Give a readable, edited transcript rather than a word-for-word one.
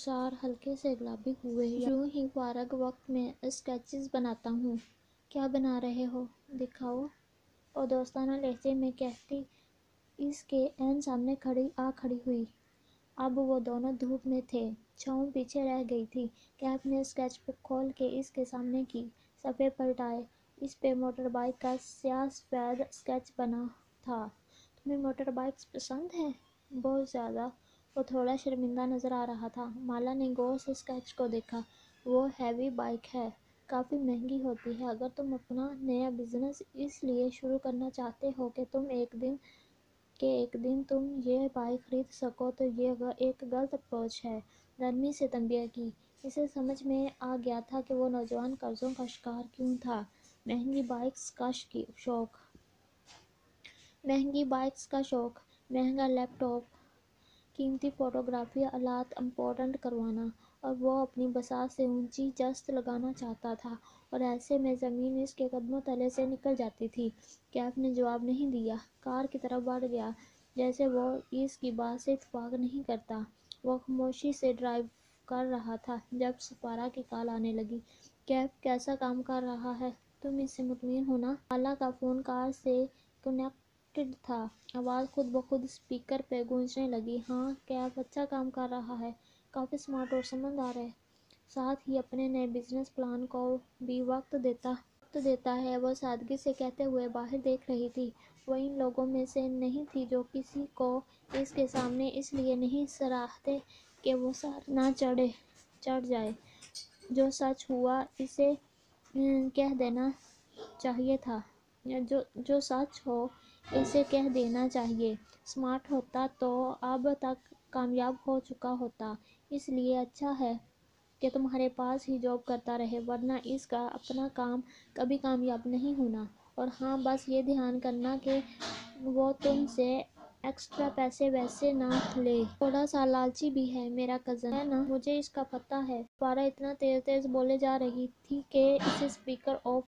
رخسار ہلکے سے گلابی ہوئے۔ یوں ہی فارغ وقت میں اسکیچز بناتا ہوں۔ کیا بنا رہے ہو؟ دکھاؤ، وہ دوستانہ لہجے میں کہتی اس کے عین سامنے کھڑی ہوئی۔ اب وہ دونوں دھوپ میں تھے، چھاؤں پیچھے رہ گئی تھی۔ کیف نے اسکیچ بک کھول کے اس کے سامنے کی، صفحے پلٹائے۔ اس پہ موٹر بائیک کا سیاہ سفید اسکیچ بنا تھا۔ تمہیں موٹر بائیکس پسند ہیں؟ بہت زیادہ۔ وہ تھوڑا شرمندہ نظر آ رہا تھا۔ مالا نے غور سے اسکیچ کو دیکھا۔ وہ ہیوی بائیک ہے، کافی مہنگی ہوتی ہے۔ اگر تم اپنا نیا بزنس اس لیے شروع کرنا چاہتے ہو کہ ایک دن تم یہ بائیک خرید سکو تو یہ ایک غلط اپروچ ہے۔ نرمی سے تنبیہ کی۔ اسے سمجھ میں آ گیا تھا کہ وہ نوجوان قرضوں کا شکار کیوں تھا۔ مہنگی بائیکس کا شوق، مہنگا لیپ ٹاپ، قیمتی فوٹوگرافی آلات امپورٹ کروانا، اور وہ اپنی بساط سے اونچی جست لگانا چاہتا تھا، اور ایسے میں زمین اس کے قدموں تلے سے نکل جاتی تھی۔ کیف نے جواب نہیں دیا، کار کی طرف بڑھ گیا جیسے وہ اس کی بات سے اتفاق نہیں کرتا۔ وہ خاموشی سے ڈرائیو کر رہا تھا جب سپارہ کی کال آنے لگی۔ کیف کیسا کام کر رہا ہے؟ تم اس سے مطمئن ہو نا؟ مالا کا فون کار سے کنیکٹڈ تھا۔ آواز خود بخود اسپیکر پہ گونجنے لگی۔ ہاں، کیف اچھا کام کر رہا ہے، کافی سمارٹ اور سمجھدار ہے، ساتھ ہی اپنے نئے بزنس پلان کو بھی وقت دیتا ہے، وہ سادگی سے کہتے ہوئے باہر دیکھ رہی تھی۔ وہ ان لوگوں میں سے نہیں تھی جو کسی کو اس کے سامنے اس لیے نہیں سراہتے کہ وہ سر نہ چڑھ جائے۔ جو سچ ہوا اسے کہہ دینا چاہیے تھا، جو سچ ہو اسے کہہ دینا چاہیے۔ سمارٹ ہوتا تو اب تک کامیاب ہو چکا ہوتا۔ اس لیے اچھا ہے کہ تمہارے پاس ہی جاب کرتا رہے، ورنہ اس کا اپنا کام کبھی کامیاب نہیں ہونا۔ اور ہاں، بس یہ دھیان کرنا کہ وہ تم سے ایکسٹرا پیسے ویسے نہ لے۔ تھوڑا سا لالچی بھی ہے، میرا کزن ہے نا، مجھے اس کا پتہ ہے۔ سپارہ اتنا تیز بولے جا رہی تھی کہ اسے اسپیکر آف